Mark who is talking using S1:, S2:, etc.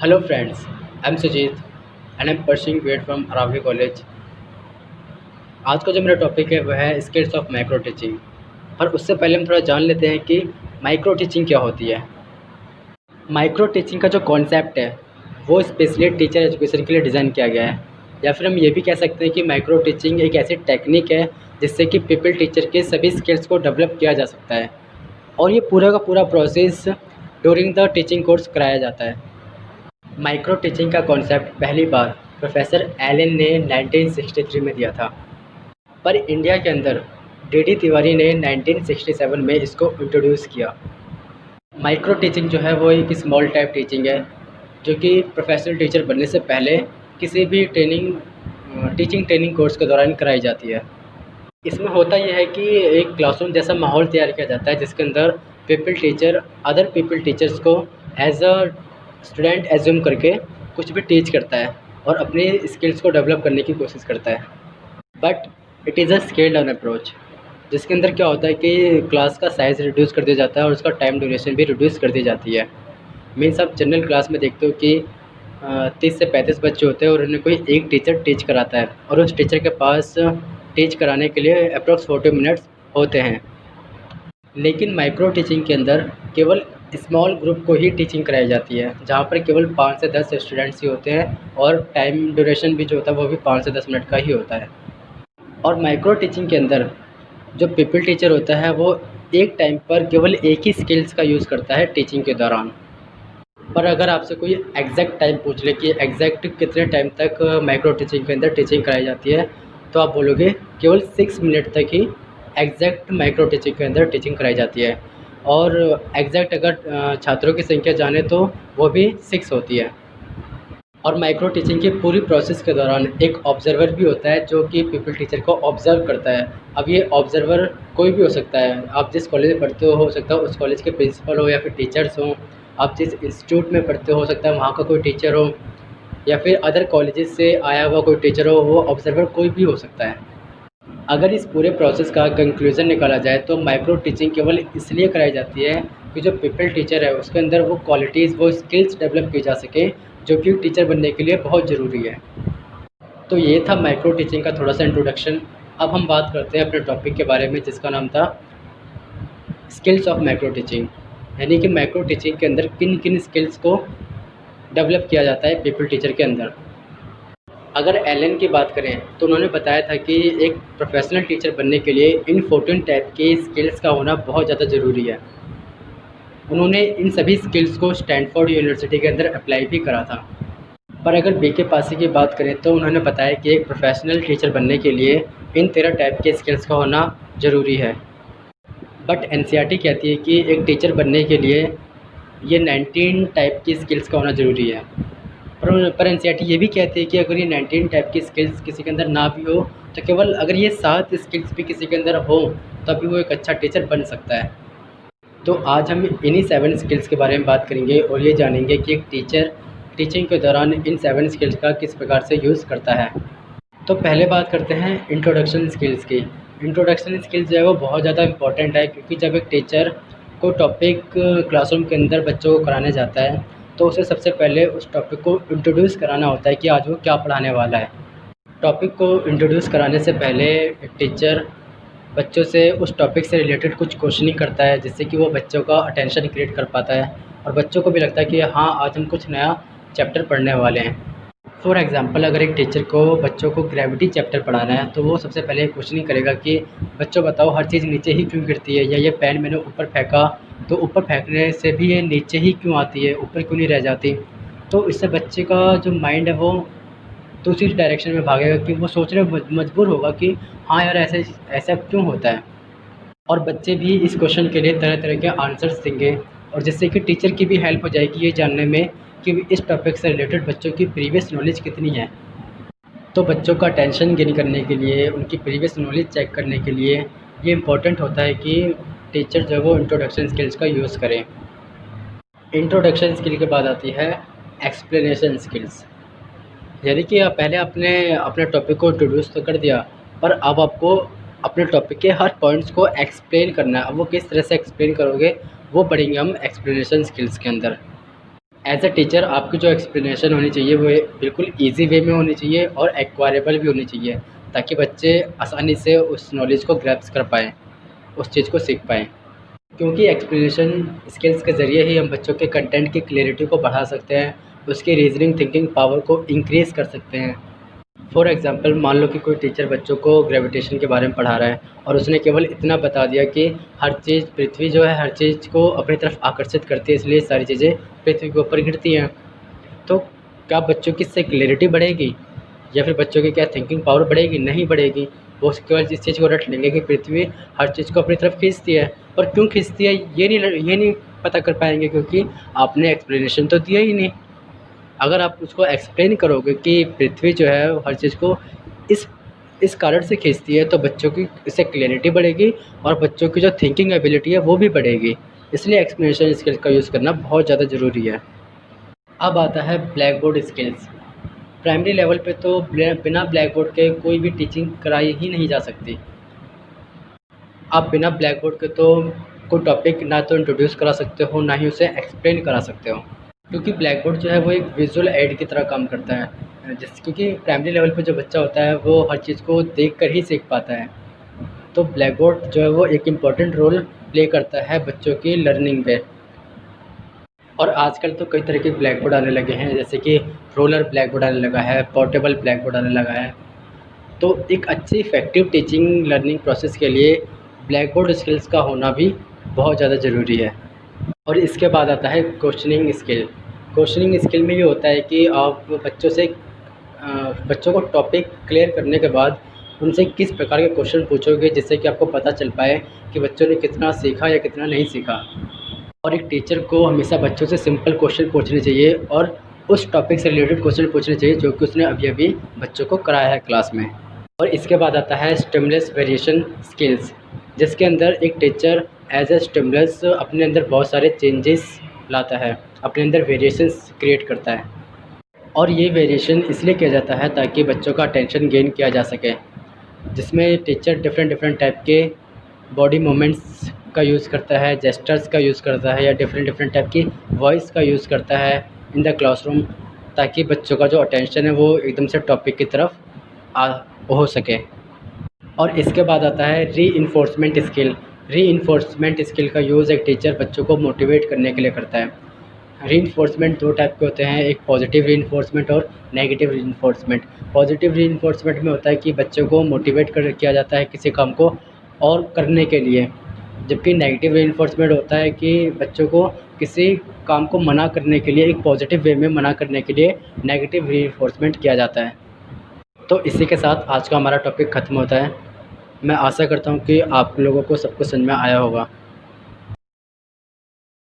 S1: Hello friends, I'm Sujit and I'm pursuing BEd from Aravali College. आज का जो मेरा टॉपिक है वह है स्किल्स ऑफ माइक्रो टीचिंग। पर उससे पहले हम थोड़ा जान लेते हैं कि माइक्रो टीचिंग क्या होती है। माइक्रो टीचिंग का जो कॉन्सेप्ट है वो स्पेशली टीचर एजुकेशन के लिए डिज़ाइन किया गया है, या फिर हम ये भी कह सकते हैं कि माइक्रो टीचिंग एक ऐसी टेक्निक है जिससे कि पीपल टीचर के सभी स्किल्स को डेवलप किया जा सकता है, और ये पूरा का पूरा process during the teaching course कराया जाता है। माइक्रो टीचिंग का कॉन्सेप्ट पहली बार प्रोफेसर एलन ने 1963 में दिया था, पर इंडिया के अंदर डीडी तिवारी ने 1967 में इसको इंट्रोड्यूस किया। माइक्रो टीचिंग जो है वो एक स्मॉल टाइप टीचिंग है जो कि प्रोफेशनल टीचर बनने से पहले किसी भी टीचिंग ट्रेनिंग कोर्स के दौरान कराई जाती है। इसमें होता यह है कि एक क्लासरूम जैसा माहौल तैयार किया जाता है जिसके अंदर people teacher other people teachers को एज अ स्टूडेंट एज्यूम करके कुछ भी टीच करता है और अपनी स्किल्स को डेवलप करने की कोशिश करता है। But it is a scale down approach, जिसके अंदर क्या होता है कि क्लास का साइज़ रिड्यूस कर दिया जाता है और उसका टाइम ड्यूरेशन भी रिड्यूस कर दी जाती है। मीन्स आप जनरल क्लास में देखते हो कि 30 से 35 बच्चे होते हैं और उन्हें कोई एक टीचर टीच कराता है और उस टीचर के पास टीच कराने के लिए अप्रॉक्स 40 मिनट्स होते हैं। लेकिन माइक्रो टीचिंग के अंदर केवल स्मॉल ग्रुप को ही टीचिंग कराई जाती है, जहाँ पर केवल 5 से 10 स्टूडेंट्स ही होते हैं और टाइम ड्यूरेशन भी जो होता है वो भी 5 से 10 मिनट का ही होता है। और माइक्रो टीचिंग के अंदर जो पीपल टीचर होता है वो एक टाइम पर केवल एक ही स्किल्स का यूज़ करता है टीचिंग के दौरान। पर अगर आपसे कोई एग्जैक्ट टाइम पूछ ले कि एग्जैक्ट कितने टाइम तक माइक्रो टीचिंग के अंदर टीचिंग कराई जाती है, तो आप बोलोगे केवल 6 मिनट तक ही एग्जैक्ट माइक्रो टीचिंग के अंदर टीचिंग कराई जाती है। और एग्जैक्ट अगर छात्रों की संख्या जाने तो वो भी 6 होती है। और माइक्रो टीचिंग की पूरी प्रोसेस के दौरान एक ऑब्ज़र्वर भी होता है जो कि पीपल टीचर को ऑब्ज़र्व करता है। अब ये ऑब्ज़र्वर कोई भी हो सकता है, आप जिस कॉलेज में पढ़ते हो सकता है उस कॉलेज के प्रिंसिपल हो या फिर टीचर्स हों, आप जिस इंस्टीट्यूट में पढ़ते हो सकता है वहाँ का कोई टीचर हो या फिर अदर कॉलेजेस से आया हुआ कोई टीचर हो, वो ऑब्ज़र्वर कोई भी हो सकता है। अगर इस पूरे प्रोसेस का कंक्लूज़न निकाला जाए तो माइक्रो टीचिंग केवल इसलिए कराई जाती है कि जो पीपल टीचर है उसके अंदर वो क्वालिटीज़ वो स्किल्स डेवलप की जा सके जो कि टीचर बनने के लिए बहुत ज़रूरी है। तो ये था माइक्रो टीचिंग का थोड़ा सा इंट्रोडक्शन। अब हम बात करते हैं अपने टॉपिक के बारे में जिसका नाम था स्किल्स ऑफ माइक्रो टीचिंग, यानी कि माइक्रो टीचिंग के अंदर किन किन स्किल्स को डेवलप किया जाता है पीपल टीचर के अंदर। अगर एलन की बात करें तो उन्होंने बताया था कि एक प्रोफेशनल टीचर बनने के लिए इन 14 टाइप के स्किल्स का होना बहुत ज़्यादा ज़रूरी है। उन्होंने इन सभी स्किल्स को स्टैनफोर्ड यूनिवर्सिटी के अंदर अप्लाई भी करा था। पर अगर बीके पासी की बात करें तो उन्होंने बताया कि एक प्रोफेशनल टीचर बनने के लिए इन 13 टाइप के स्किल्स का होना ज़रूरी है। बट एनसीईआरटी कहती है कि एक टीचर बनने के लिए ये 19 टाइप की स्किल्स का होना ज़रूरी है। पर एनसीईआरटी ये भी कहती है कि अगर ये 19 टाइप की स्किल्स किसी के अंदर ना भी हो तो केवल अगर ये 7 स्किल्स भी किसी के अंदर हो तभी वो एक अच्छा टीचर बन सकता है। तो आज हम इन्हीं 7 स्किल्स के बारे में बात करेंगे और ये जानेंगे कि एक टीचर टीचिंग के दौरान इन 7 स्किल्स का किस प्रकार से यूज़ करता है। तो पहले बात करते हैं इंट्रोडक्शन स्किल्स की। इंट्रोडक्शन स्किल्स जो है वो बहुत ज़्यादा इंपॉर्टेंट है, क्योंकि जब एक टीचर को टॉपिक क्लासरूम के अंदर बच्चों को कराने जाता है तो उसे सबसे पहले उस टॉपिक को इंट्रोड्यूस कराना होता है कि आज वो क्या पढ़ाने वाला है। टॉपिक को इंट्रोड्यूस कराने से पहले एक टीचर बच्चों से उस टॉपिक से रिलेटेड कुछ क्वेश्चनिंग करता है जिससे कि वो बच्चों का अटेंशन क्रिएट कर पाता है और बच्चों को भी लगता है कि हाँ आज हम कुछ नया चैप्टर पढ़ने वाले हैं। फॉर एग्ज़ाम्पल अगर एक टीचर को बच्चों को ग्रेविटी चैप्टर पढ़ाना है तो वो सबसे पहले क्वेश्चनिंग करेगा कि बच्चों बताओ हर चीज़ नीचे ही क्यों गिरती है, या ये पेन मैंने ऊपर फेंका तो ऊपर फेंकने से भी ये नीचे ही क्यों आती है, ऊपर क्यों नहीं रह जाती। तो इससे बच्चे का जो माइंड है वो तो उसी डायरेक्शन में भागेगा कि वो सोचने में मजबूर होगा कि हाँ यार ऐसे ऐसा क्यों होता है। और बच्चे भी इस क्वेश्चन के लिए तरह तरह के आंसर्स देंगे, और जिससे कि टीचर की भी हेल्प हो जाएगी ये जानने में कि इस टॉपिक से रिलेटेड बच्चों की प्रीवियस नॉलेज कितनी है। तो बच्चों का अटेंशन गेन करने के लिए, उनकी प्रीवियस नॉलेज चेक करने के लिए ये इम्पोर्टेंट होता है कि टीचर जो है वो इंट्रोडक्शन स्किल्स का यूज़ करें। इंट्रोडक्शन स्किल के बाद आती है एक्सप्लेनेशन स्किल्स, यानी कि आप पहले आपने अपने टॉपिक को इंट्रोड्यूस तो कर दिया, पर अब आपको अपने टॉपिक के हर पॉइंट्स को एक्सप्लेन करना है। अब वो किस तरह से एक्सप्लेन करोगे वो पढ़ेंगे हम एक्सप्लेनेशन स्किल्स के अंदर। एज अ टीचर आपकी जो एक्सप्लेनेशन होनी चाहिए वो बिल्कुल ईजी वे में होनी चाहिए और एक्वायरेबल भी होनी चाहिए, ताकि बच्चे आसानी से उस नॉलेज को ग्रैप्स कर पाएँ, उस चीज़ को सीख पाएँ। क्योंकि एक्सप्लेनेशन स्किल्स के ज़रिए ही हम बच्चों के कंटेंट की क्लैरिटी को बढ़ा सकते हैं, उसकी रीज़निंग थिंकिंग पावर को इंक्रीज़ कर सकते हैं। फॉर एग्ज़ाम्पल मान लो कि कोई टीचर बच्चों को ग्रेविटेशन के बारे में पढ़ा रहा है और उसने केवल इतना बता दिया कि हर चीज़ पृथ्वी जो है हर चीज़ को अपनी तरफ आकर्षित करती है, इसलिए सारी चीज़ें पृथ्वी के ऊपर गिरती हैं। तो क्या बच्चों की इससे क्लैरिटी बढ़ेगी या फिर बच्चों की क्या थिंकिंग पावर बढ़ेगी? नहीं बढ़ेगी। वो केवल इस चीज़ को रट लेंगे कि पृथ्वी हर चीज़ को अपनी तरफ खींचती है, और क्यों खींचती है ये नहीं पता कर पाएँगे, क्योंकि आपने एक्सप्लेनेशन तो दिया ही नहीं। अगर आप उसको एक्सप्लेन करोगे कि पृथ्वी जो है हर चीज़ को इस इस कारण से खींचती है, तो बच्चों की इससे क्लैरिटी बढ़ेगी और बच्चों की जो थिंकिंग एबिलिटी है वो भी बढ़ेगी। इसलिए एक्सप्लेनेशन स्किल्स का यूज़ करना बहुत ज़्यादा ज़रूरी है। अब आता है black board skills. Primary level पे तो बिना ब्लैक बोर्ड के कोई भी टीचिंग कराई ही नहीं जा सकती। आप बिना ब्लैक बोर्ड के तो कोई टॉपिक ना तो इंट्रोड्यूस करा सकते हो, ना ही उसे एक्सप्लेन करा सकते हो। क्योंकि ब्लैक बोर्ड जो है वो एक विजुअल एड की तरह काम करता है, क्योंकि प्राइमरी लेवल पे जो बच्चा होता है वो हर चीज़ को देख कर ही सीख पाता है। तो ब्लैक बोर्ड जो है वो एक इम्पॉर्टेंट रोल प्ले करता है बच्चों की लर्निंग पे। और आजकल तो कई तरह के ब्लैक बोर्ड आने लगे हैं, जैसे कि रोलर ब्लैक बोर्ड आने लगा है, पोर्टेबल ब्लैक बोर्ड आने लगा है। तो एक अच्छी इफ़ेक्टिव टीचिंग लर्निंग प्रोसेस के लिए ब्लैक बोर्ड स्किल्स का होना भी बहुत ज़्यादा ज़रूरी है। और इसके बाद आता है क्वेश्चनिंग स्किल। क्वेश्चनिंग स्किल में ये होता है कि आप बच्चों को टॉपिक क्लियर करने के बाद उनसे किस प्रकार के क्वेश्चन पूछोगे, जिससे कि आपको पता चल पाए कि बच्चों ने कितना सीखा या कितना नहीं सीखा। और एक टीचर को हमेशा बच्चों से सिंपल क्वेश्चन पूछने चाहिए और उस टॉपिक से रिलेटेड क्वेश्चन पूछने चाहिए जो कि उसने अभी-अभी बच्चों को कराया है क्लास में। और इसके बाद आता है स्टिमुलस वेरिएशन स्किल्स, जिसके अंदर एक टीचर एज ए स्टिमुलस अपने अंदर बहुत सारे चेंजेस लाता है, अपने अंदर वेरिएशंस क्रिएट करता है। और ये वेरिएशन इसलिए किया जाता है ताकि बच्चों का अटेंशन गेन किया जा सके, जिसमें टीचर डिफरेंट डिफरेंट टाइप के बॉडी मूवमेंट्स का यूज़ करता है, जेस्चर्स का यूज़ करता है, या डिफरेंट डिफरेंट टाइप की वॉइस का यूज़ करता है इन द क्लासरूम, ताकि बच्चों का जो अटेंशन है वो एकदम से टॉपिक की तरफ आ हो सके। और इसके बाद आता है रीइंफोर्समेंट स्किल। रीइंफोर्समेंट स्किल का यूज़ एक टीचर बच्चों को मोटिवेट करने के लिए करता है। रीइंफोर्समेंट दो टाइप के होते हैं, एक पॉजिटिव रीइंफोर्समेंट और नेगेटिव रीइंफोर्समेंट। पॉजिटिव रीइंफोर्समेंट में होता है कि बच्चों को मोटिवेट कर किया जाता है किसी काम को और करने के लिए, जबकि नेगेटिव रीइंफोर्समेंट होता है कि बच्चों को किसी काम को मना करने के लिए, एक पॉजिटिव वे में मना करने के लिए नेगेटिव रीइंफोर्समेंट किया जाता है। तो इसी के साथ आज का हमारा टॉपिक ख़त्म होता है। मैं आशा करता हूँ कि आप लोगों को सब कुछ समझ में आया होगा।